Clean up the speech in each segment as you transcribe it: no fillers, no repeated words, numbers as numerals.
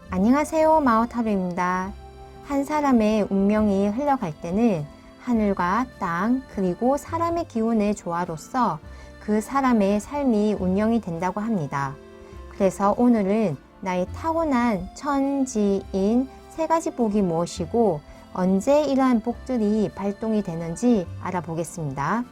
안녕하세요, 마오타로입니다. 한 사람의 운명이 흘러갈 때는 하늘과 땅 그리고 사람의 기운의 조화로서 그 사람의 삶이 운영이 된다고 합니다. 그래서 오늘은 나의 타고난 천지인 세 가지 복이 무엇이고 언제 이러한 복들이 발동이 되는지 알아보겠습니다.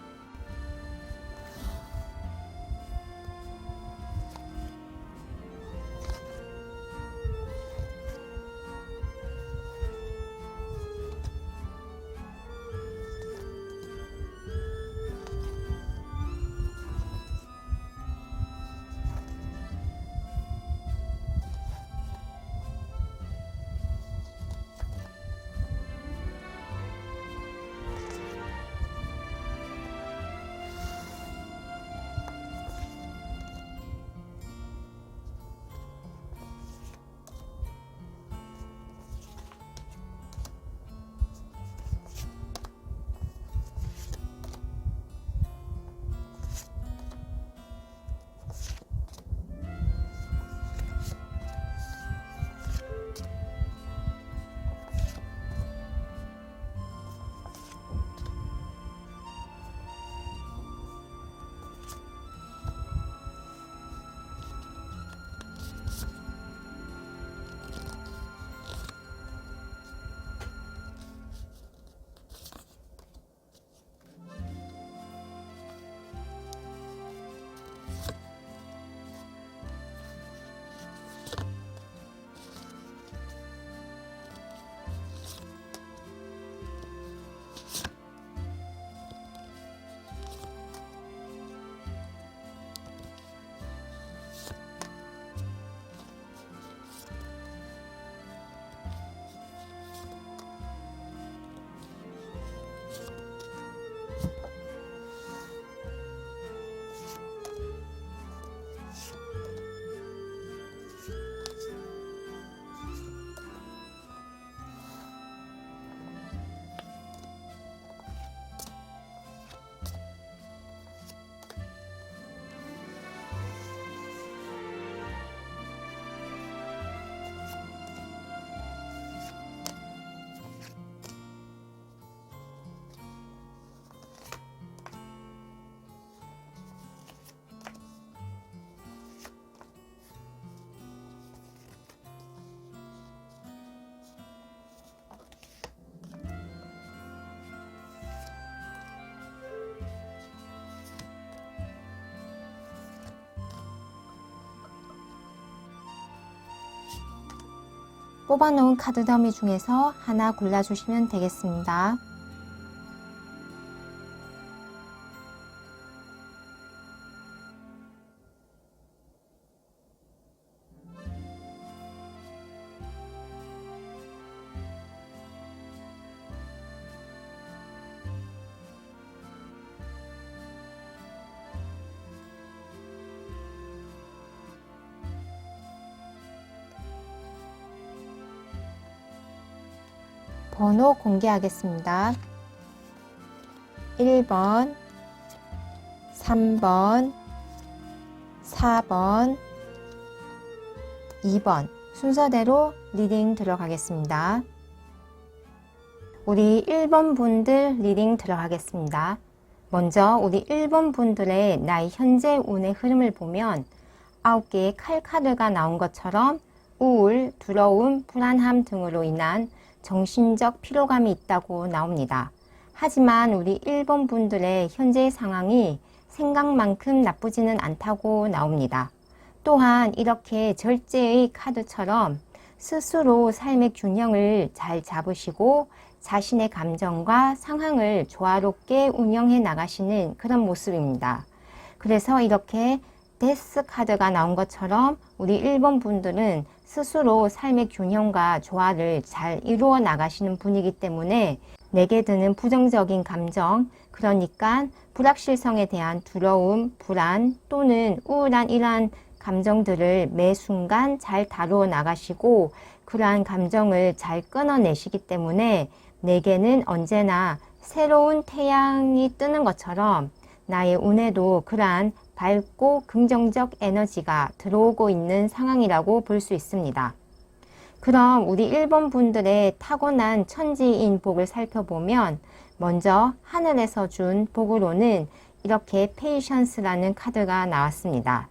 뽑아놓은 카드 더미 중에서 하나 골라주시면 되겠습니다. 번호 공개하겠습니다. 1번, 3번, 4번, 2번 순서대로 리딩 들어가겠습니다. 우리 1번 분들 리딩 들어가겠습니다. 먼저 우리 1번 분들의 나의 현재 운의 흐름을 보면 9개의 칼 카드가 나온 것처럼 우울, 두려움, 불안함 등으로 인한 정신적 피로감이 있다고 나옵니다. 하지만 우리 1번 분들의 현재 상황이 생각만큼 나쁘지는 않다고 나옵니다. 또한 이렇게 절제의 카드처럼 스스로 삶의 균형을 잘 잡으시고 자신의 감정과 상황을 조화롭게 운영해 나가시는 그런 모습입니다. 그래서 이렇게 데스 카드가 나온 것처럼 우리 1번 분들은 스스로 삶의 균형과 조화를 잘 이루어 나가시는 분이기 때문에 내게 드는 부정적인 감정, 그러니까 불확실성에 대한 두려움, 불안 또는 우울한 이러한 감정들을 매 순간 잘 다루어 나가시고 그러한 감정을 잘 끊어내시기 때문에 내게는 언제나 새로운 태양이 뜨는 것처럼 나의 운에도 그러한 밝고 긍정적 에너지가 들어오고 있는 상황이라고 볼 수 있습니다. 그럼 우리 1번 분들의 타고난 천지인 복을 살펴보면 먼저 하늘에서 준 복으로는 이렇게 페이션스라는 카드가 나왔습니다.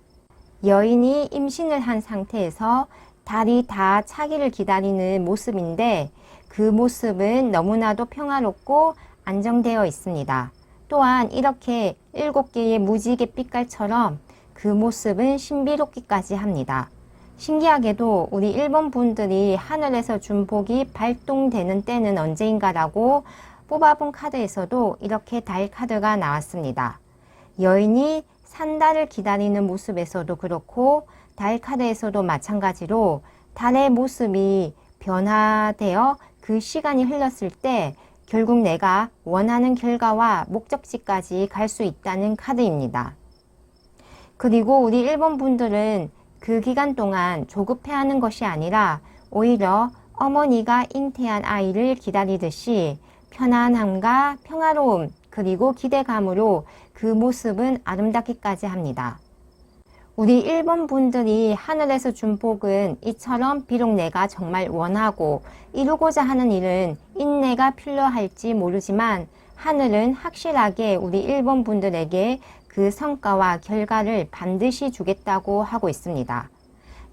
여인이 임신을 한 상태에서 달이 다 차기를 기다리는 모습인데 그 모습은 너무나도 평화롭고 안정되어 있습니다. 또한 이렇게 7개의 무지개 빛깔처럼 그 모습은 신비롭기까지 합니다. 신기하게도 우리 1번 분들이 하늘에서 준 복이 발동되는 때는 언제인가라고 뽑아본 카드에서도 이렇게 달 카드가 나왔습니다. 여인이 산달을 기다리는 모습에서도 그렇고 달 카드에서도 마찬가지로 달의 모습이 변화되어 그 시간이 흘렀을 때 결국 내가 원하는 결과와 목적지까지 갈 수 있다는 카드입니다. 그리고 우리 1번 분들은 그 기간 동안 조급해하는 것이 아니라 오히려 어머니가 잉태한 아이를 기다리듯이 편안함과 평화로움 그리고 기대감으로 그 모습은 아름답기까지 합니다. 우리 1번 분들이 하늘에서 준 복은 이처럼 비록 내가 정말 원하고 이루고자 하는 일은 인내가 필요할지 모르지만 하늘은 확실하게 우리 1번 분들에게 그 성과와 결과를 반드시 주겠다고 하고 있습니다.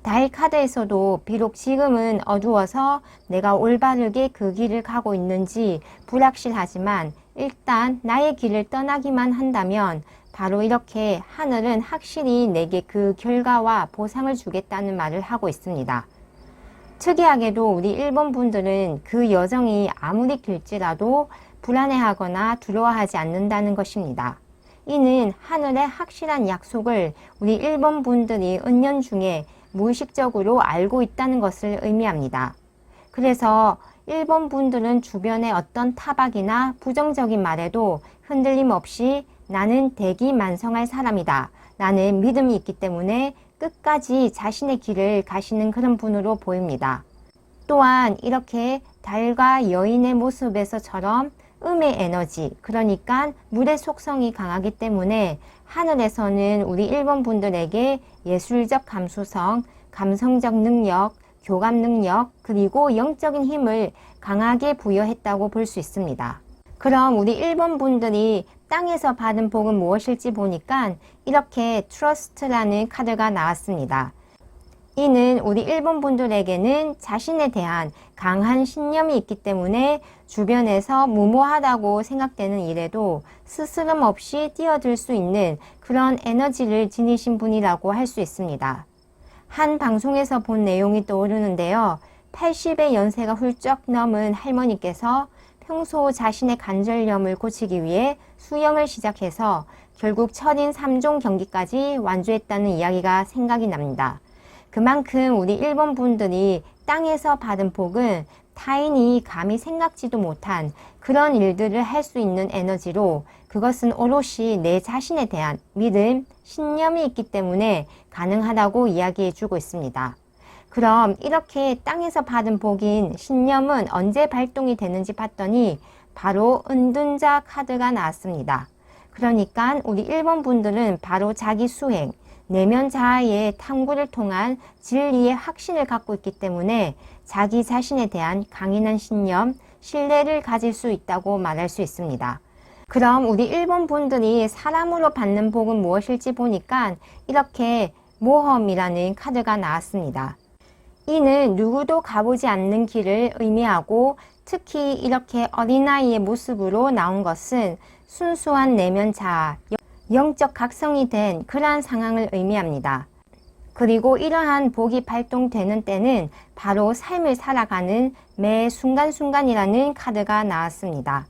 달 카드에서도 비록 지금은 어두워서 내가 올바르게 그 길을 가고 있는지 불확실하지만 일단 나의 길을 떠나기만 한다면 바로 이렇게 하늘은 확실히 내게 그 결과와 보상을 주겠다는 말을 하고 있습니다. 특이하게도 우리 1번 분들은 그 여정이 아무리 길지라도 불안해하거나 두려워하지 않는다는 것입니다. 이는 하늘의 확실한 약속을 우리 1번 분들이 은연중에 무의식적으로 알고 있다는 것을 의미합니다. 그래서 1번 분들은 주변의 어떤 타박이나 부정적인 말에도 흔들림 없이 나는 대기만성할 사람이다. 나는 믿음이 있기 때문에 끝까지 자신의 길을 가시는 그런 분으로 보입니다. 또한 이렇게 달과 여인의 모습에서처럼 음의 에너지, 그러니까 물의 속성이 강하기 때문에 하늘에서는 우리 1번 분들에게 예술적 감수성, 감성적 능력, 교감 능력, 그리고 영적인 힘을 강하게 부여했다고 볼 수 있습니다. 그럼 우리 1번 분들이 땅에서 받은 복은 무엇일지 보니까 이렇게 트러스트라는 카드가 나왔습니다. 이는 우리 1번 분들에게는 자신에 대한 강한 신념이 있기 때문에 주변에서 무모하다고 생각되는 일에도 스스럼 없이 뛰어들 수 있는 그런 에너지를 지니신 분이라고 할 수 있습니다. 한 방송에서 본 내용이 떠오르는데요. 80의 연세가 훌쩍 넘은 할머니께서 평소 자신의 관절염을 고치기 위해 수영을 시작해서 결국 철인 3종 경기까지 완주했다는 이야기가 생각이 납니다. 그만큼 우리 1번 분들이 땅에서 받은 복은 타인이 감히 생각지도 못한 그런 일들을 할 수 있는 에너지로 그것은 오롯이 내 자신에 대한 믿음, 신념이 있기 때문에 가능하다고 이야기해 주고 있습니다. 그럼 이렇게 땅에서 받은 복인 신념은 언제 발동이 되는지 봤더니 바로 은둔자 카드가 나왔습니다. 그러니까 우리 1번 분들은 바로 자기 수행, 내면 자아의 탐구를 통한 진리의 확신을 갖고 있기 때문에 자기 자신에 대한 강인한 신념, 신뢰를 가질 수 있다고 말할 수 있습니다. 그럼 우리 1번 분들이 사람으로 받는 복은 무엇일지 보니까 이렇게 모험이라는 카드가 나왔습니다. 이는 누구도 가보지 않는 길을 의미하고 특히 이렇게 어린아이의 모습으로 나온 것은 순수한 내면 자아, 영적 각성이 된 그러한 상황을 의미합니다. 그리고 이러한 복이 발동되는 때는 바로 삶을 살아가는 매 순간순간이라는 카드가 나왔습니다.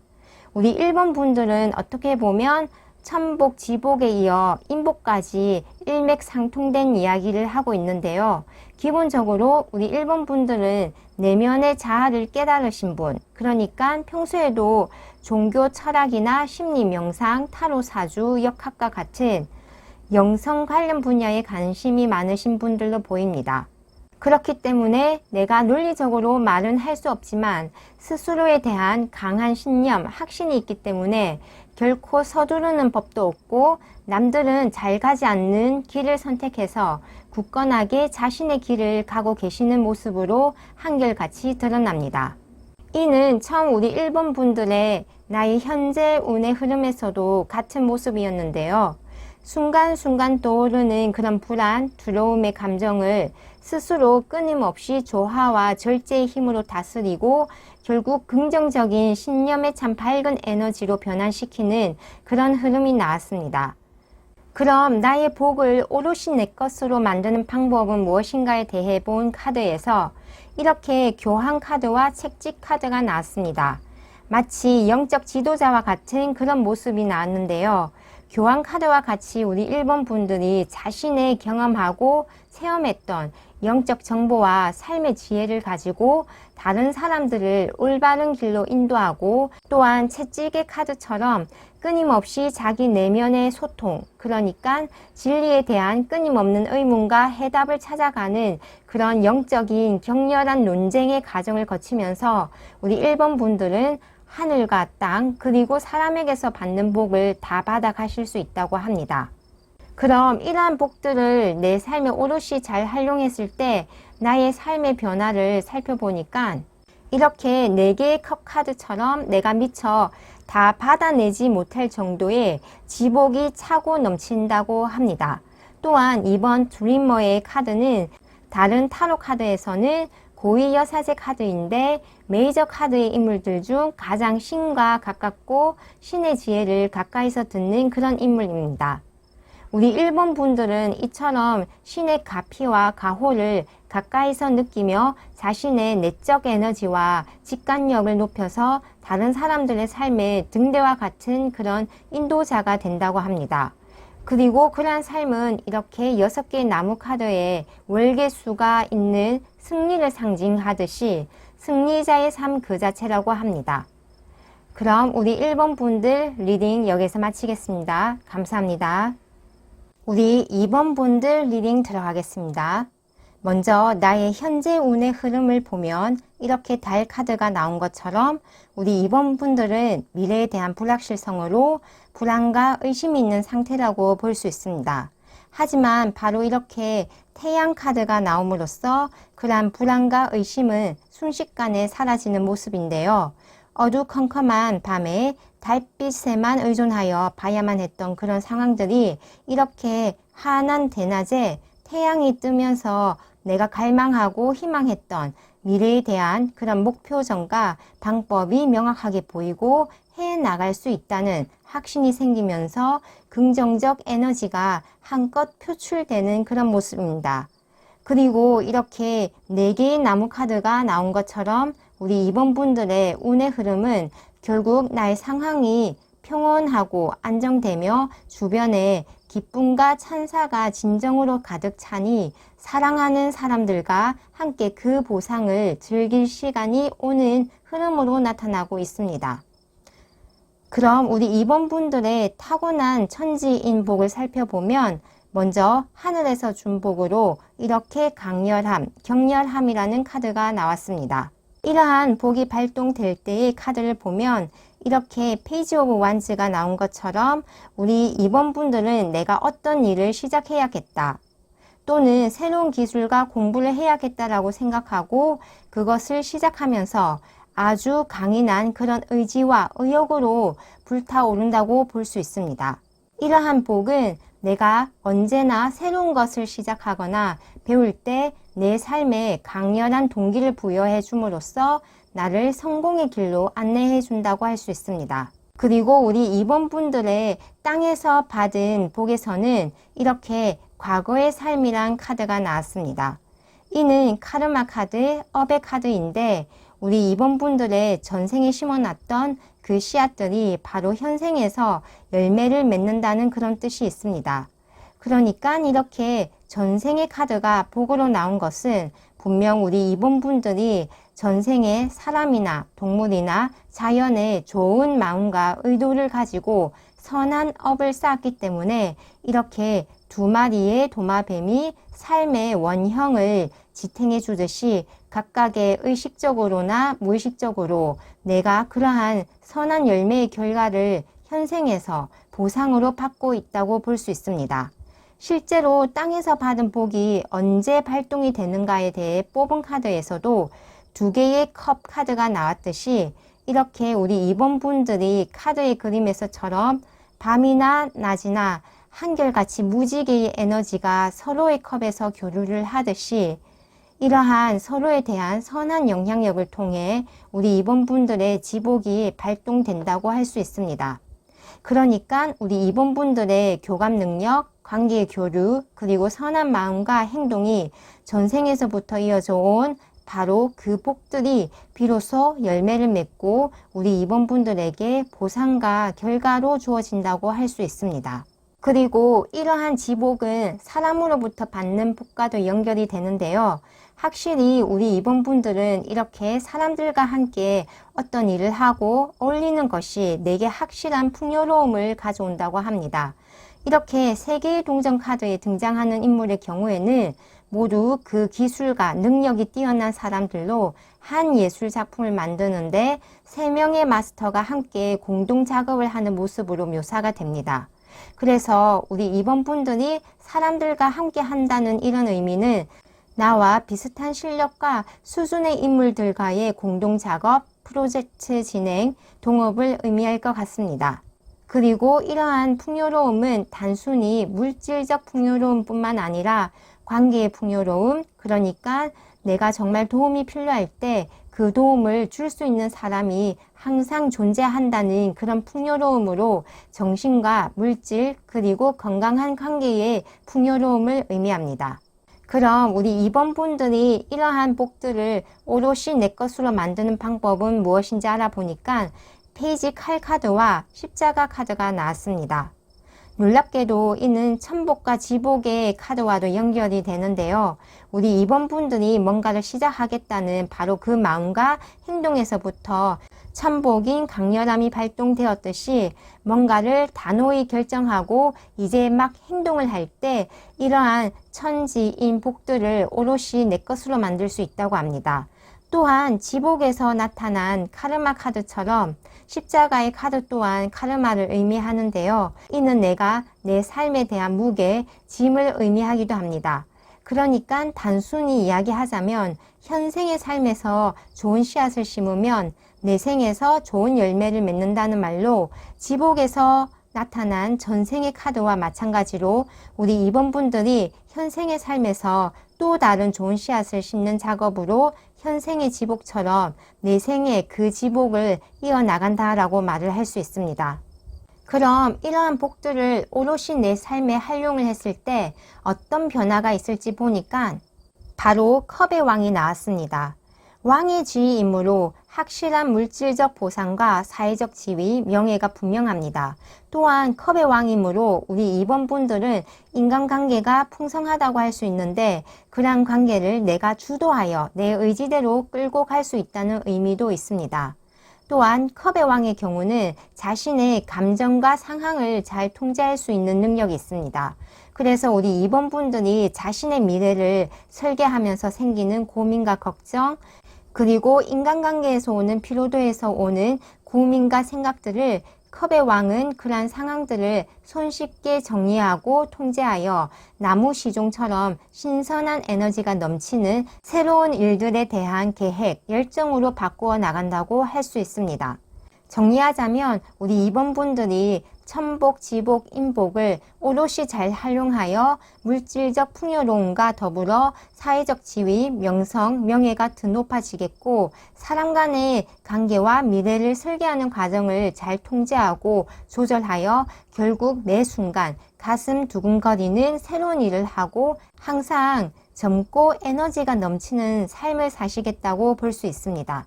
우리 1번 분들은 어떻게 보면 천복, 지복에 이어 인복까지 일맥상통된 이야기를 하고 있는데요. 기본적으로 우리 1번 분들은 내면의 자아를 깨달으신 분, 그러니까 평소에도 종교 철학이나 심리 명상, 타로 사주, 역학과 같은 영성 관련 분야에 관심이 많으신 분들로 보입니다. 그렇기 때문에 내가 논리적으로 말은 할 수 없지만 스스로에 대한 강한 신념, 확신이 있기 때문에 결코 서두르는 법도 없고 남들은 잘 가지 않는 길을 선택해서 굳건하게 자신의 길을 가고 계시는 모습으로 한결같이 드러납니다. 이는 처음 우리 1번 분들의 나의 현재 운의 흐름에서도 같은 모습이었는데요. 순간순간 떠오르는 그런 불안, 두려움의 감정을 스스로 끊임없이 조화와 절제의 힘으로 다스리고 결국 긍정적인 신념의 참 밝은 에너지로 변환시키는 그런 흐름이 나왔습니다. 그럼 나의 복을 오롯이 내 것으로 만드는 방법은 무엇인가에 대해 본 카드에서 이렇게 교황 카드와 책찍 카드가 나왔습니다. 마치 영적 지도자와 같은 그런 모습이 나왔는데요. 교황 카드와 같이 우리 1번 분들이 자신의 경험하고 체험했던 영적 정보와 삶의 지혜를 가지고 다른 사람들을 올바른 길로 인도하고 또한 채찍의 카드처럼 끊임없이 자기 내면의 소통, 그러니까 진리에 대한 끊임없는 의문과 해답을 찾아가는 그런 영적인 격렬한 논쟁의 과정을 거치면서 우리 1번 분들은 하늘과 땅 그리고 사람에게서 받는 복을 다 받아 가실 수 있다고 합니다. 그럼 이러한 복들을 내 삶에 오롯이 잘 활용했을 때 나의 삶의 변화를 살펴보니까 이렇게 4개의 컵 카드처럼 내가 미처 다 받아내지 못할 정도의 지복이 차고 넘친다고 합니다. 또한 이번 드리머의 카드는 다른 타로 카드에서는 고위 여사제 카드인데 메이저 카드의 인물들 중 가장 신과 가깝고 신의 지혜를 가까이서 듣는 그런 인물입니다. 우리 1번 분들은 이처럼 신의 가피와 가호를 가까이서 느끼며 자신의 내적 에너지와 직관력을 높여서 다른 사람들의 삶의 등대와 같은 그런 인도자가 된다고 합니다. 그리고 그러한 삶은 이렇게 6개의 나무 카드에 월계수가 있는 승리를 상징하듯이 승리자의 삶 그 자체라고 합니다. 그럼 우리 1번 분들 리딩 여기서 마치겠습니다. 감사합니다. 우리 2번 분들 리딩 들어가겠습니다. 먼저 나의 현재 운의 흐름을 보면 이렇게 달 카드가 나온 것처럼 우리 2번 분들은 미래에 대한 불확실성으로 불안과 의심이 있는 상태라고 볼 수 있습니다. 하지만 바로 이렇게 태양 카드가 나옴으로써 그러한 불안과 의심은 순식간에 사라지는 모습인데요. 어두컴컴한 밤에 달빛에만 의존하여 봐야만 했던 그런 상황들이 이렇게 환한 대낮에 태양이 뜨면서 내가 갈망하고 희망했던 미래에 대한 그런 목표점과 방법이 명확하게 보이고 해나갈 수 있다는 확신이 생기면서 긍정적 에너지가 한껏 표출되는 그런 모습입니다. 그리고 이렇게 4개의 나무 카드가 나온 것처럼 우리 2번 분들의 운의 흐름은 결국 나의 상황이 평온하고 안정되며 주변에 기쁨과 찬사가 진정으로 가득 차니 사랑하는 사람들과 함께 그 보상을 즐길 시간이 오는 흐름으로 나타나고 있습니다. 그럼 우리 2번 분들의 타고난 천지인 복을 살펴보면 먼저 하늘에서 준 복으로 이렇게 강렬함, 격렬함이라는 카드가 나왔습니다. 이러한 복이 발동될 때의 카드를 보면 이렇게 페이지 오브 완즈가 나온 것처럼 우리 2번 분들은 내가 어떤 일을 시작해야겠다 또는 새로운 기술과 공부를 해야겠다라고 생각하고 그것을 시작하면서 아주 강인한 그런 의지와 의욕으로 불타오른다고 볼 수 있습니다. 이러한 복은 내가 언제나 새로운 것을 시작하거나 배울 때 내 삶에 강렬한 동기를 부여해 줌으로써 나를 성공의 길로 안내해 준다고 할 수 있습니다. 그리고 우리 2번 분들의 땅에서 받은 복에서는 이렇게 과거의 삶이란 카드가 나왔습니다. 이는 카르마 카드, 업의 카드인데 우리 2번 분들의 전생에 심어놨던 그 씨앗들이 바로 현생에서 열매를 맺는다는 그런 뜻이 있습니다. 그러니까 이렇게 전생의 카드가 복으로 나온 것은 분명 우리 2번 분들이 전생에 사람이나 동물이나 자연에 좋은 마음과 의도를 가지고 선한 업을 쌓았기 때문에 이렇게 2마리의 도마뱀이 삶의 원형을 지탱해 주듯이 각각의 의식적으로나 무의식적으로 내가 그러한 선한 열매의 결과를 현생에서 보상으로 받고 있다고 볼 수 있습니다. 실제로 땅에서 받은 복이 언제 발동이 되는가에 대해 뽑은 카드에서도 2개의 컵 카드가 나왔듯이 이렇게 우리 2번 분들이 카드의 그림에서처럼 밤이나 낮이나 한결같이 무지개의 에너지가 서로의 컵에서 교류를 하듯이 이러한 서로에 대한 선한 영향력을 통해 우리 2번 분들의 지복이 발동된다고 할 수 있습니다. 그러니까 우리 2번 분들의 교감 능력, 관계의 교류, 그리고 선한 마음과 행동이 전생에서부터 이어져 온 바로 그 복들이 비로소 열매를 맺고 우리 2번 분들에게 보상과 결과로 주어진다고 할 수 있습니다. 그리고 이러한 지복은 사람으로부터 받는 복과도 연결이 되는데요. 확실히 우리 2번 분들은 이렇게 사람들과 함께 어떤 일을 하고 어울리는 것이 내게 확실한 풍요로움을 가져온다고 합니다. 이렇게 3개의 동전 카드에 등장하는 인물의 경우에는 모두 그 기술과 능력이 뛰어난 사람들로 한 예술 작품을 만드는데 3명의 마스터가 함께 공동 작업을 하는 모습으로 묘사가 됩니다. 그래서 우리 2번 분들이 사람들과 함께 한다는 이런 의미는 나와 비슷한 실력과 수준의 인물들과의 공동 작업, 프로젝트 진행, 동업을 의미할 것 같습니다. 그리고 이러한 풍요로움은 단순히 물질적 풍요로움뿐만 아니라 관계의 풍요로움, 그러니까 내가 정말 도움이 필요할 때 그 도움을 줄 수 있는 사람이 항상 존재한다는 그런 풍요로움으로 정신과 물질 그리고 건강한 관계의 풍요로움을 의미합니다. 그럼 우리 2번 분들이 이러한 복들을 오롯이 내 것으로 만드는 방법은 무엇인지 알아보니까 페이지 칼 카드와 십자가 카드가 나왔습니다. 놀랍게도 이는 천복과 지복의 카드와도 연결이 되는데요. 우리 2번 분들이 뭔가를 시작하겠다는 바로 그 마음과 행동에서부터 천복인 강렬함이 발동되었듯이 뭔가를 단호히 결정하고 이제 막 행동을 할 때 이러한 천지인 복들을 오롯이 내 것으로 만들 수 있다고 합니다. 또한 지복에서 나타난 카르마 카드처럼 십자가의 카드 또한 카르마를 의미하는데요. 이는 내가 내 삶에 대한 무게, 짐을 의미하기도 합니다. 그러니까 단순히 이야기하자면 현생의 삶에서 좋은 씨앗을 심으면 내 생에서 좋은 열매를 맺는다는 말로 지복에서 나타난 전생의 카드와 마찬가지로 우리 2번 분들이 현생의 삶에서 또 다른 좋은 씨앗을 심는 작업으로 현생의 지복처럼 내 생에 그 지복을 이어나간다라고 말을 할 수 있습니다. 그럼 이러한 복들을 오롯이 내 삶에 활용을 했을 때 어떤 변화가 있을지 보니까 바로 컵의 왕이 나왔습니다. 왕의 지위이므로 확실한 물질적 보상과 사회적 지위, 명예가 분명합니다. 또한 컵의 왕이므로 우리 2번 분들은 인간관계가 풍성하다고 할 수 있는데 그러한 관계를 내가 주도하여 내 의지대로 끌고 갈 수 있다는 의미도 있습니다. 또한 컵의 왕의 경우는 자신의 감정과 상황을 잘 통제할 수 있는 능력이 있습니다. 그래서 우리 2번 분들이 자신의 미래를 설계하면서 생기는 고민과 걱정, 그리고 인간관계에서 오는 피로도에서 오는 고민과 생각들을 컵의 왕은 그러한 상황들을 손쉽게 정리하고 통제하여 나무 시종처럼 신선한 에너지가 넘치는 새로운 일들에 대한 계획, 열정으로 바꾸어 나간다고 할 수 있습니다. 정리하자면 우리 2번 분들이 천복, 지복, 인복을 오롯이 잘 활용하여 물질적 풍요로움과 더불어 사회적 지위, 명성, 명예가 더 높아지겠고 사람 간의 관계와 미래를 설계하는 과정을 잘 통제하고 조절하여 결국 매 순간 가슴 두근거리는 새로운 일을 하고 항상 젊고 에너지가 넘치는 삶을 사시겠다고 볼 수 있습니다.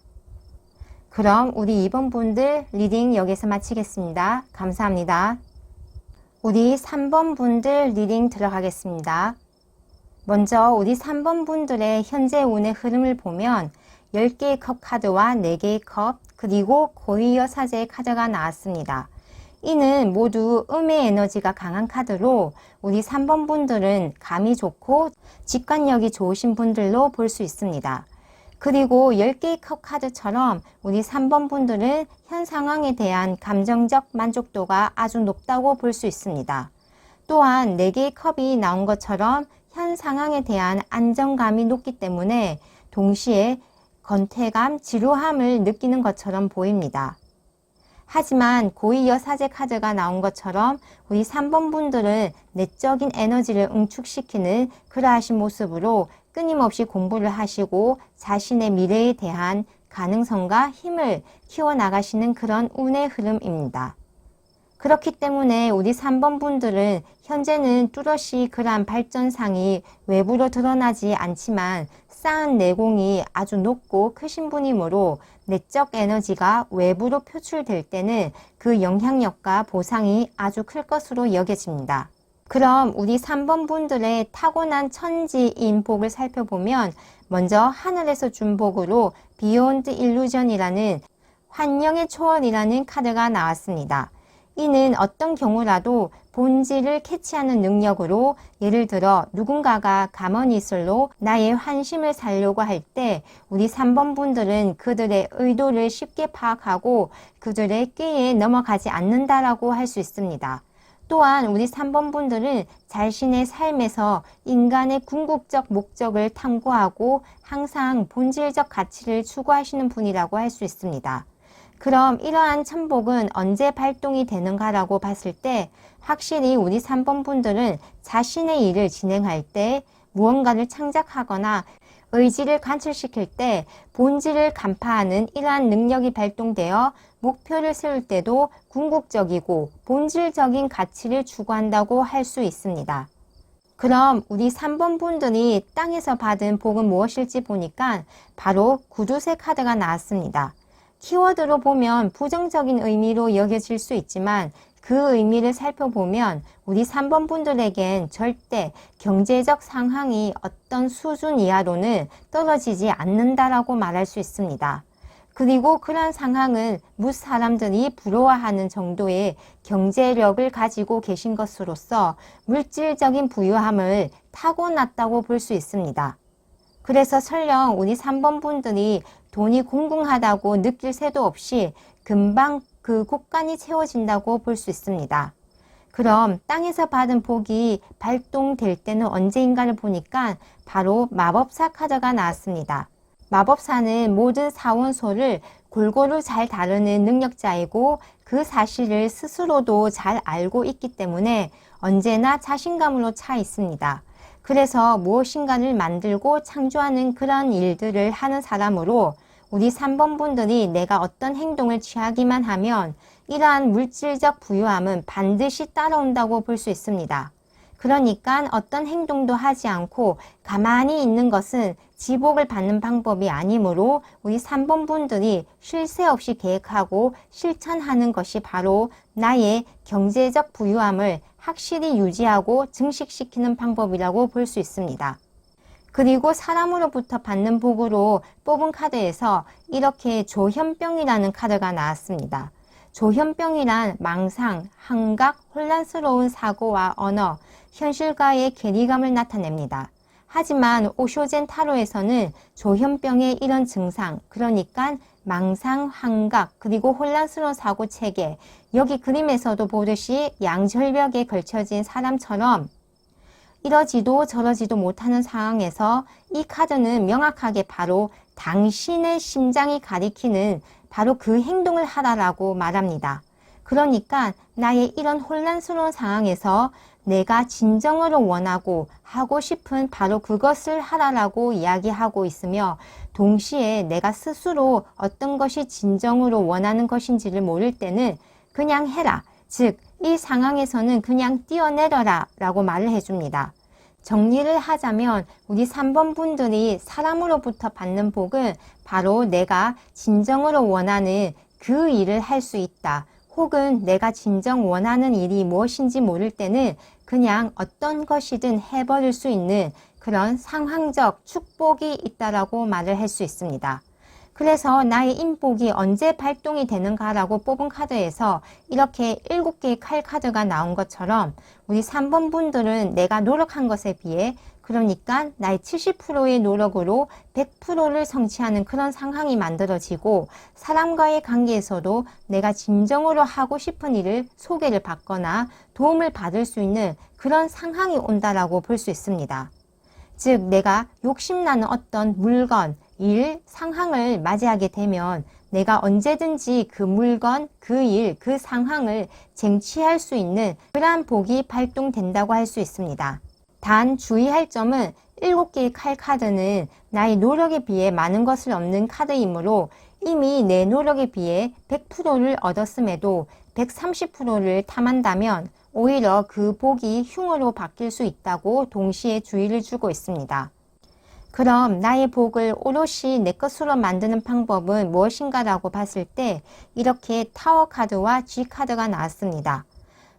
그럼 우리 2번 분들 리딩 여기서 마치겠습니다. 감사합니다. 우리 3번 분들 리딩 들어가겠습니다. 먼저 우리 3번 분들의 현재 운의 흐름을 보면 10개의 컵 카드와 4개의 컵 그리고 고위여 사제의 카드가 나왔습니다. 이는 모두 음의 에너지가 강한 카드로 우리 3번 분들은 감이 좋고 직관력이 좋으신 분들로 볼 수 있습니다. 그리고 10개의 컵 카드처럼 우리 3번 분들은 현 상황에 대한 감정적 만족도가 아주 높다고 볼 수 있습니다. 또한 4개의 컵이 나온 것처럼 현 상황에 대한 안정감이 높기 때문에 동시에 건태감, 지루함을 느끼는 것처럼 보입니다. 하지만 고의여사제 카드가 나온 것처럼 우리 3번 분들은 내적인 에너지를 응축시키는 그러하신 모습으로 끊임없이 공부를 하시고 자신의 미래에 대한 가능성과 힘을 키워나가시는 그런 운의 흐름입니다. 그렇기 때문에 우리 3번 분들은 현재는 뚜렷이 그러한 발전상이 외부로 드러나지 않지만 쌓은 내공이 아주 높고 크신 분이므로 내적 에너지가 외부로 표출될 때는 그 영향력과 보상이 아주 클 것으로 여겨집니다. 그럼 우리 3번 분들의 타고난 천지인 복을 살펴보면 먼저 하늘에서 준 복으로 비욘드 일루전이라는 환영의 초월이라는 카드가 나왔습니다. 이는 어떤 경우라도 본질을 캐치하는 능력으로 예를 들어 누군가가 가머니술로 나의 환심을 살려고 할 때 우리 3번 분들은 그들의 의도를 쉽게 파악하고 그들의 꾀에 넘어가지 않는다라고 할 수 있습니다. 또한 우리 3번 분들은 자신의 삶에서 인간의 궁극적 목적을 탐구하고 항상 본질적 가치를 추구하시는 분이라고 할 수 있습니다. 그럼 이러한 천복은 언제 발동이 되는가라고 봤을 때 확실히 우리 3번 분들은 자신의 일을 진행할 때 무언가를 창작하거나 의지를 관철시킬 때 본질을 간파하는 이러한 능력이 발동되어 목표를 세울 때도 궁극적이고 본질적인 가치를 추구한다고 할 수 있습니다. 그럼 우리 3번 분들이 땅에서 받은 복은 무엇일지 보니까 바로 구두쇠 카드가 나왔습니다. 키워드로 보면 부정적인 의미로 여겨질 수 있지만 그 의미를 살펴보면 우리 3번 분들에겐 절대 경제적 상황이 어떤 수준 이하로는 떨어지지 않는다라고 말할 수 있습니다. 그리고 그러한 상황은 무 사람들이 부러워하는 정도의 경제력을 가지고 계신 것으로서 물질적인 부유함을 타고났다고 볼 수 있습니다. 그래서 설령 우리 3번 분들이 돈이 공공하다고 느낄 새도 없이 금방 그 곳간이 채워진다고 볼 수 있습니다. 그럼 땅에서 받은 복이 발동될 때는 언제인가를 보니까 바로 마법사 카드가 나왔습니다. 마법사는 모든 사원소를 골고루 잘 다루는 능력자이고 그 사실을 스스로도 잘 알고 있기 때문에 언제나 자신감으로 차 있습니다. 그래서 무엇인가를 만들고 창조하는 그런 일들을 하는 사람으로 우리 3번 분들이 내가 어떤 행동을 취하기만 하면 이러한 물질적 부유함은 반드시 따라온다고 볼 수 있습니다. 그러니까 어떤 행동도 하지 않고 가만히 있는 것은 지복을 받는 방법이 아니므로 우리 3번 분들이 쉴 새 없이 계획하고 실천하는 것이 바로 나의 경제적 부유함을 확실히 유지하고 증식시키는 방법이라고 볼 수 있습니다. 그리고 사람으로부터 받는 복으로 뽑은 카드에서 이렇게 조현병이라는 카드가 나왔습니다. 조현병이란 망상, 환각, 혼란스러운 사고와 언어, 현실과의 괴리감을 나타냅니다. 하지만 오쇼젠 타로에서는 조현병의 이런 증상, 그러니까 망상, 환각, 그리고 혼란스러운 사고 체계, 여기 그림에서도 보듯이 양절벽에 걸쳐진 사람처럼 이러지도 저러지도 못하는 상황에서 이 카드는 명확하게 바로 당신의 심장이 가리키는 바로 그 행동을 하라라고 말합니다. 그러니까 나의 이런 혼란스러운 상황에서 내가 진정으로 원하고 하고 싶은 바로 그것을 하라라고 이야기하고 있으며 동시에 내가 스스로 어떤 것이 진정으로 원하는 것인지를 모를 때는 그냥 해라. 즉, 이 상황에서는 그냥 뛰어내려라 라고 말을 해줍니다. 정리를 하자면 우리 3번 분들이 사람으로부터 받는 복은 바로 내가 진정으로 원하는 그 일을 할 수 있다. 혹은 내가 진정 원하는 일이 무엇인지 모를 때는 그냥 어떤 것이든 해버릴 수 있는 그런 상황적 축복이 있다라고 말을 할 수 있습니다. 그래서 나의 인복이 언제 발동이 되는가라고 뽑은 카드에서 이렇게 7개의 칼 카드가 나온 것처럼 우리 3번 분들은 내가 노력한 것에 비해 그러니까 나의 70%의 노력으로 100%를 성취하는 그런 상황이 만들어지고 사람과의 관계에서도 내가 진정으로 하고 싶은 일을 소개를 받거나 도움을 받을 수 있는 그런 상황이 온다라고 볼 수 있습니다. 즉 내가 욕심나는 어떤 물건, 일, 상황을 맞이하게 되면 내가 언제든지 그 물건, 그 일, 그 상황을 쟁취할 수 있는 그러한 복이 발동된다고 할 수 있습니다. 단 주의할 점은 7개의 칼 카드는 나의 노력에 비해 많은 것을 얻는 카드이므로 이미 내 노력에 비해 100%를 얻었음에도 130%를 탐한다면 오히려 그 복이 흉으로 바뀔 수 있다고 동시에 주의를 주고 있습니다. 그럼 나의 복을 오롯이 내 것으로 만드는 방법은 무엇인가라고 봤을 때 이렇게 타워 카드와 G 카드가 나왔습니다.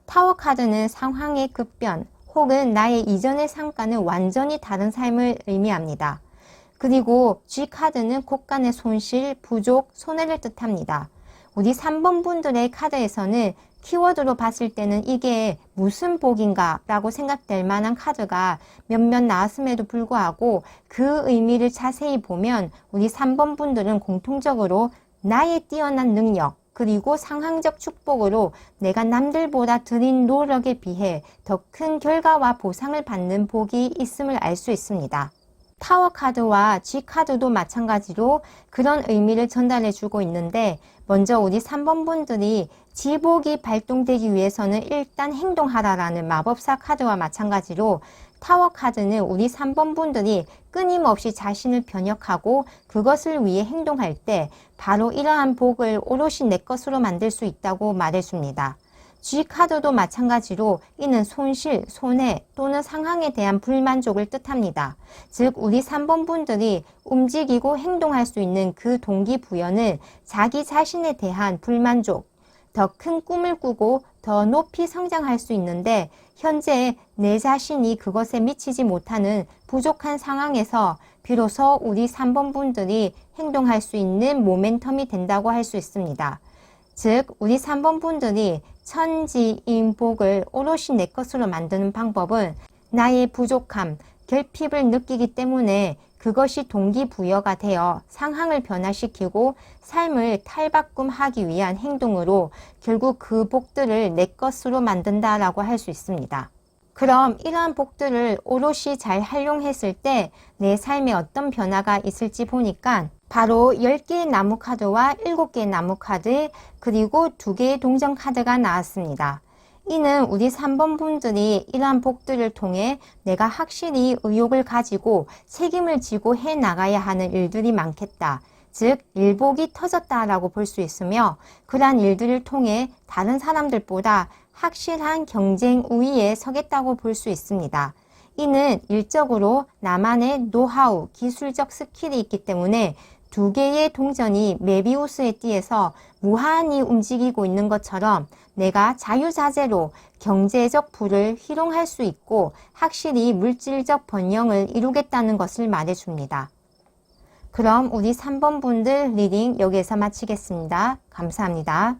타워 카드는 상황의 급변 혹은 나의 이전의 상과는 완전히 다른 삶을 의미합니다. 그리고 G 카드는 곳간의 손실, 부족, 손해를 뜻합니다. 우리 3번 분들의 카드에서는 키워드로 봤을 때는 이게 무슨 복인가 라고 생각될 만한 카드가 몇몇 나왔음에도 불구하고 그 의미를 자세히 보면 우리 3번 분들은 공통적으로 나의 뛰어난 능력 그리고 상황적 축복으로 내가 남들보다 들인 노력에 비해 더 큰 결과와 보상을 받는 복이 있음을 알 수 있습니다. 타워 카드와 G 카드도 마찬가지로 그런 의미를 전달해 주고 있는데 먼저 우리 3번 분들이 지복이 발동되기 위해서는 일단 행동하라라는 마법사 카드와 마찬가지로 타워 카드는 우리 3번 분들이 끊임없이 자신을 변혁하고 그것을 위해 행동할 때 바로 이러한 복을 오롯이 내 것으로 만들 수 있다고 말해줍니다. G 카드도 마찬가지로 이는 손실, 손해 또는 상황에 대한 불만족을 뜻합니다. 즉 우리 3번 분들이 움직이고 행동할 수 있는 그 동기부여는 자기 자신에 대한 불만족, 더 큰 꿈을 꾸고 더 높이 성장할 수 있는데 현재 내 자신이 그것에 미치지 못하는 부족한 상황에서 비로소 우리 3번 분들이 행동할 수 있는 모멘텀이 된다고 할 수 있습니다. 즉 우리 3번 분들이 천지인복을 오롯이 내 것으로 만드는 방법은 나의 부족함, 결핍을 느끼기 때문에 그것이 동기부여가 되어 상황을 변화시키고 삶을 탈바꿈하기 위한 행동으로 결국 그 복들을 내 것으로 만든다라고 할 수 있습니다. 그럼 이러한 복들을 오롯이 잘 활용했을 때 내 삶에 어떤 변화가 있을지 보니까 바로 10개의 나무 카드와 7개의 나무 카드 그리고 2개의 동전 카드가 나왔습니다. 이는 우리 3번 분들이 이러한 복들을 통해 내가 확실히 의욕을 가지고 책임을 지고 해 나가야 하는 일들이 많겠다. 즉 일복이 터졌다라고 볼 수 있으며 그러한 일들을 통해 다른 사람들보다 확실한 경쟁 우위에 서겠다고 볼 수 있습니다. 이는 일적으로 나만의 노하우, 기술적 스킬이 있기 때문에 2개의 동전이 메비우스의 띠에서 무한히 움직이고 있는 것처럼 내가 자유자재로 경제적 부를 희롱할 수 있고 확실히 물질적 번영을 이루겠다는 것을 말해줍니다. 그럼 우리 3번 분들 리딩 여기에서 마치겠습니다. 감사합니다.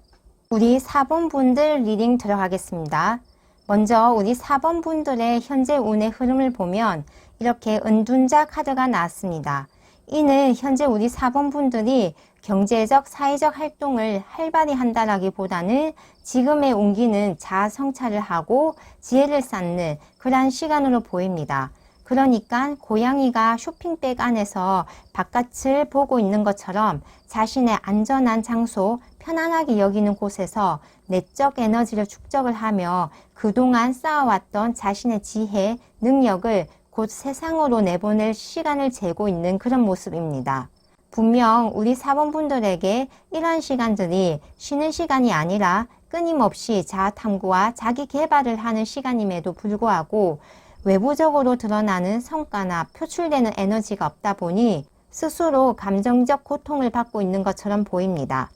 우리 4번 분들 리딩 들어가겠습니다. 먼저 우리 4번 분들의 현재 운의 흐름을 보면 이렇게 은둔자 카드가 나왔습니다. 이는 현재 우리 4번 분들이 경제적, 사회적 활동을 활발히 한다라기보다는 지금의 운기는 자아 성찰을 하고 지혜를 쌓는 그러한 시간으로 보입니다. 그러니까 고양이가 쇼핑백 안에서 바깥을 보고 있는 것처럼 자신의 안전한 장소, 편안하게 여기는 곳에서 내적 에너지를 축적을 하며 그동안 쌓아왔던 자신의 지혜, 능력을 곧 세상으로 내보낼 시간을 재고 있는 그런 모습입니다. 분명 우리 4번 분들에게 이러한 시간들이 쉬는 시간이 아니라 끊임없이 자아 탐구와 자기 개발을 하는 시간임에도 불구하고 외부적으로 드러나는 성과나 표출되는 에너지가 없다 보니 스스로 감정적 고통을 받고 있는 것처럼 보입니다.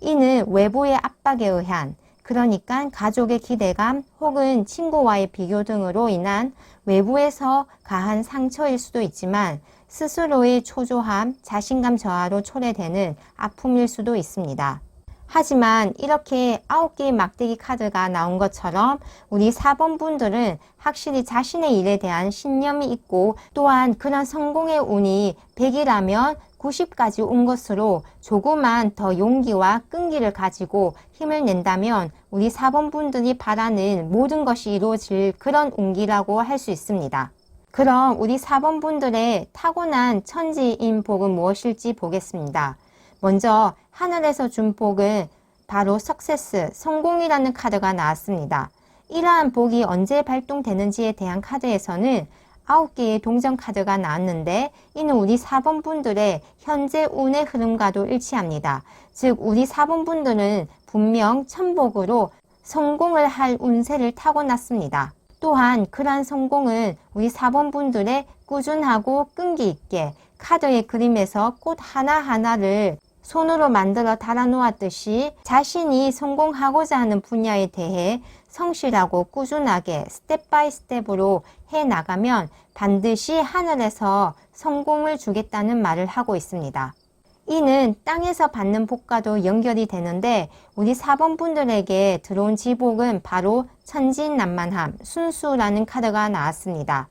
이는 외부의 압박에 의한 그러니까 가족의 기대감 혹은 친구와의 비교 등으로 인한 외부에서 가한 상처일 수도 있지만 스스로의 초조함, 자신감 저하로 초래되는 아픔일 수도 있습니다. 하지만 이렇게 9개의 막대기 카드가 나온 것처럼 우리 4번 분들은 확실히 자신의 일에 대한 신념이 있고 또한 그런 성공의 운이 100이라면 90까지 온 것으로 조금만 더 용기와 끈기를 가지고 힘을 낸다면 우리 4번 분들이 바라는 모든 것이 이루어질 그런 운기라고 할 수 있습니다. 그럼 우리 4번 분들의 타고난 천지인 복은 무엇일지 보겠습니다. 먼저 하늘에서 준 복은 바로 석세스, 성공이라는 카드가 나왔습니다. 이러한 복이 언제 발동되는지에 대한 카드에서는 9개의 동전 카드가 나왔는데 이는 우리 4번 분들의 현재 운의 흐름과도 일치합니다. 즉 우리 4번 분들은 분명 천복으로 성공을 할 운세를 타고났습니다. 또한 그러한 성공은 우리 4번 분들의 꾸준하고 끈기 있게 카드의 그림에서 꽃 하나하나를 손으로 만들어 달아놓았듯이 자신이 성공하고자 하는 분야에 대해 성실하고 꾸준하게 스텝 바이 스텝으로 해나가면 반드시 하늘에서 성공을 주겠다는 말을 하고 있습니다. 이는 땅에서 받는 복과도 연결이 되는데 우리 4번 분들에게 들어온 지복은 바로 천진난만함, 순수라는 카드가 나왔습니다.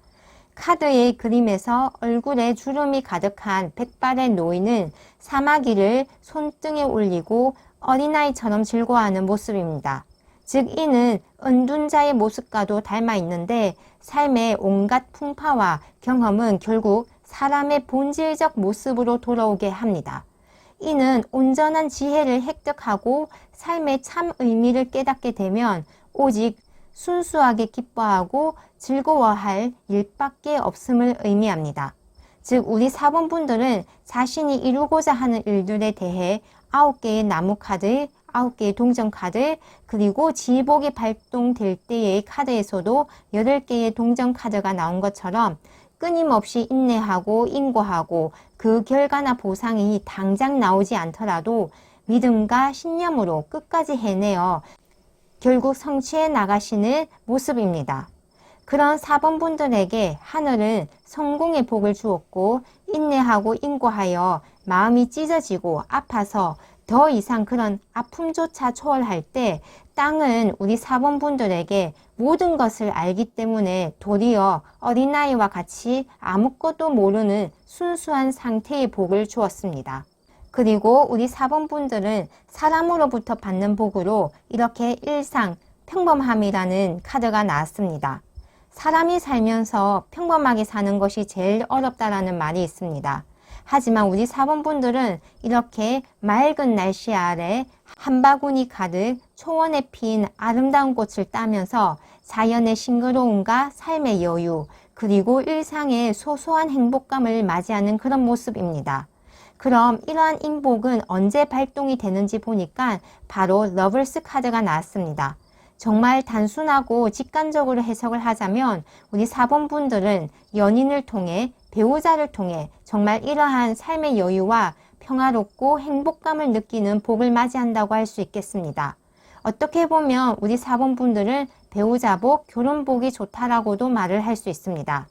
카드의 그림에서 얼굴에 주름이 가득한 백발의 노인은 사마귀를 손등에 올리고 어린아이처럼 즐거워하는 모습입니다. 즉 이는 은둔자의 모습과도 닮아 있는데 삶의 온갖 풍파와 경험은 결국 사람의 본질적 모습으로 돌아오게 합니다. 이는 온전한 지혜를 획득하고 삶의 참 의미를 깨닫게 되면 오직 순수하게 기뻐하고 즐거워할 일밖에 없음을 의미합니다. 즉 우리 4번 분들은 자신이 이루고자 하는 일들에 대해 9개의 나무 카드, 9개의 동전 카드, 그리고 지복이 발동될 때의 카드에서도 8개의 동전 카드가 나온 것처럼 끊임없이 인내하고 인고하고 그 결과나 보상이 당장 나오지 않더라도 믿음과 신념으로 끝까지 해내어 결국 성취해 나가시는 모습입니다. 그런 4번 분들에게 하늘은 성공의 복을 주었고 인내하고 인고하여 마음이 찢어지고 아파서 더 이상 그런 아픔조차 초월할 때 땅은 우리 4번 분들에게 모든 것을 알기 때문에 도리어 어린아이와 같이 아무것도 모르는 순수한 상태의 복을 주었습니다. 그리고 우리 4번 분들은 사람으로부터 받는 복으로 이렇게 일상, 평범함이라는 카드가 나왔습니다. 사람이 살면서 평범하게 사는 것이 제일 어렵다라는 말이 있습니다. 하지만 우리 4번 분들은 이렇게 맑은 날씨 아래 한 바구니 가득 초원에 핀 아름다운 꽃을 따면서 자연의 싱그러움과 삶의 여유, 그리고 일상의 소소한 행복감을 맞이하는 그런 모습입니다. 그럼 이러한 인복은 언제 발동이 되는지 보니까 바로 러블스 카드가 나왔습니다. 정말 단순하고 직관적으로 해석을 하자면 우리 4번 분들은 연인을 통해 배우자를 통해 정말 이러한 삶의 여유와 평화롭고 행복감을 느끼는 복을 맞이한다고 할 수 있겠습니다. 어떻게 보면 우리 4번 분들은 배우자복, 결혼복이 좋다라고도 말을 할 수 있습니다.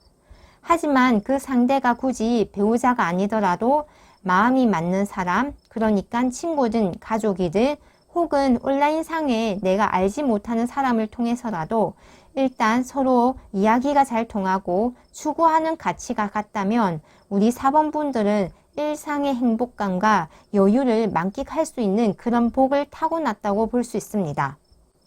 하지만 그 상대가 굳이 배우자가 아니더라도 마음이 맞는 사람, 그러니까 친구든 가족이든 혹은 온라인상에 내가 알지 못하는 사람을 통해서라도 일단 서로 이야기가 잘 통하고 추구하는 가치가 같다면 우리 4번 분들은 일상의 행복감과 여유를 만끽할 수 있는 그런 복을 타고났다고 볼 수 있습니다.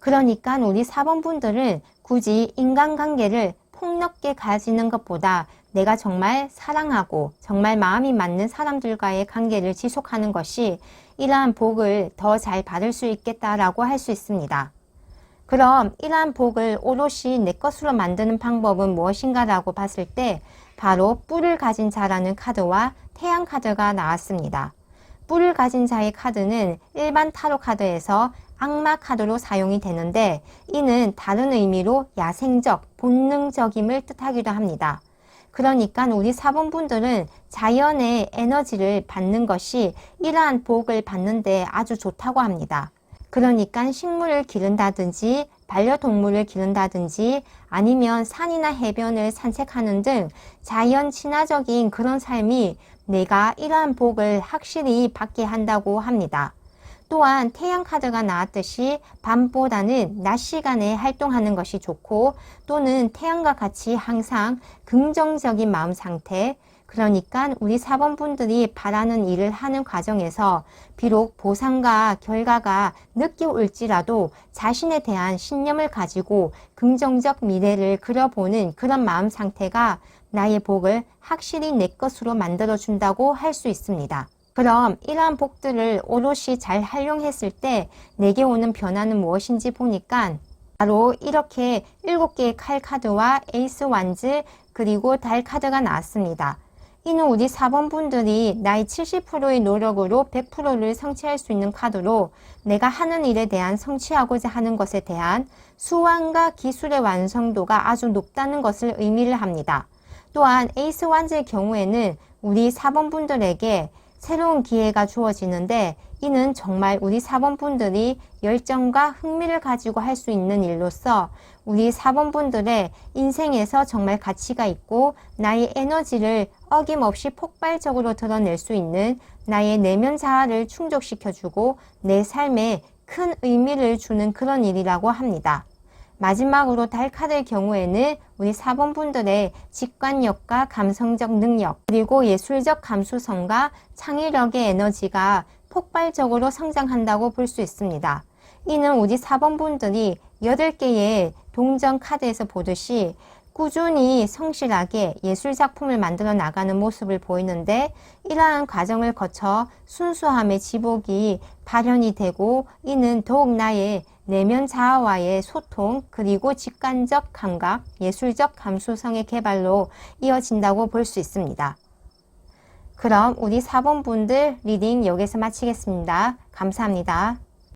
그러니까 우리 4번 분들은 굳이 인간관계를 폭넓게 가지는 것보다 내가 정말 사랑하고 정말 마음이 맞는 사람들과의 관계를 지속하는 것이 이러한 복을 더 잘 받을 수 있겠다라고 할 수 있습니다. 그럼 이러한 복을 오롯이 내 것으로 만드는 방법은 무엇인가라고 봤을 때 바로 뿔을 가진 자라는 카드와 태양 카드가 나왔습니다. 뿔을 가진 자의 카드는 일반 타로 카드에서 악마 카드로 사용이 되는데 이는 다른 의미로 야생적, 본능적임을 뜻하기도 합니다. 그러니까 우리 4번 분들은 자연의 에너지를 받는 것이 이러한 복을 받는데 아주 좋다고 합니다. 그러니까 식물을 기른다든지 반려동물을 기른다든지 아니면 산이나 해변을 산책하는 등 자연 친화적인 그런 삶이 내가 이러한 복을 확실히 받게 한다고 합니다. 또한 태양 카드가 나왔듯이 밤보다는 낮 시간에 활동하는 것이 좋고, 또는 태양과 같이 항상 긍정적인 마음 상태, 그러니까 우리 4번 분들이 바라는 일을 하는 과정에서 비록 보상과 결과가 늦게 올지라도 자신에 대한 신념을 가지고 긍정적 미래를 그려보는 그런 마음 상태가 나의 복을 확실히 내 것으로 만들어준다고 할 수 있습니다. 그럼 이러한 복들을 오롯이 잘 활용했을 때 내게 오는 변화는 무엇인지 보니까 바로 이렇게 7개의 칼 카드와 에이스 완즈 그리고 달 카드가 나왔습니다. 이는 우리 4번 분들이 나의 70%의 노력으로 100%를 성취할 수 있는 카드로 내가 하는 일에 대한 성취하고자 하는 것에 대한 수완과 기술의 완성도가 아주 높다는 것을 의미를 합니다. 또한 에이스 완즈의 경우에는 우리 4번 분들에게 새로운 기회가 주어지는데, 이는 정말 우리 4번 분들이 열정과 흥미를 가지고 할 수 있는 일로서 우리 4번 분들의 인생에서 정말 가치가 있고 나의 에너지를 어김없이 폭발적으로 드러낼 수 있는 나의 내면 자아를 충족시켜주고 내 삶에 큰 의미를 주는 그런 일이라고 합니다. 마지막으로 달 카드의 경우에는 우리 4번 분들의 직관력과 감성적 능력, 그리고 예술적 감수성과 창의력의 에너지가 폭발적으로 성장한다고 볼 수 있습니다. 이는 우리 4번 분들이 8개의 동전 카드에서 보듯이 꾸준히 성실하게 예술작품을 만들어 나가는 모습을 보이는데, 이러한 과정을 거쳐 순수함의 지복이 발현이 되고, 이는 더욱 나의 내면 자아와의 소통, 그리고 직관적 감각, 예술적 감수성의 개발로 이어진다고 볼 수 있습니다. 그럼 우리 4번 분들 리딩 여기서 마치겠습니다. 감사합니다.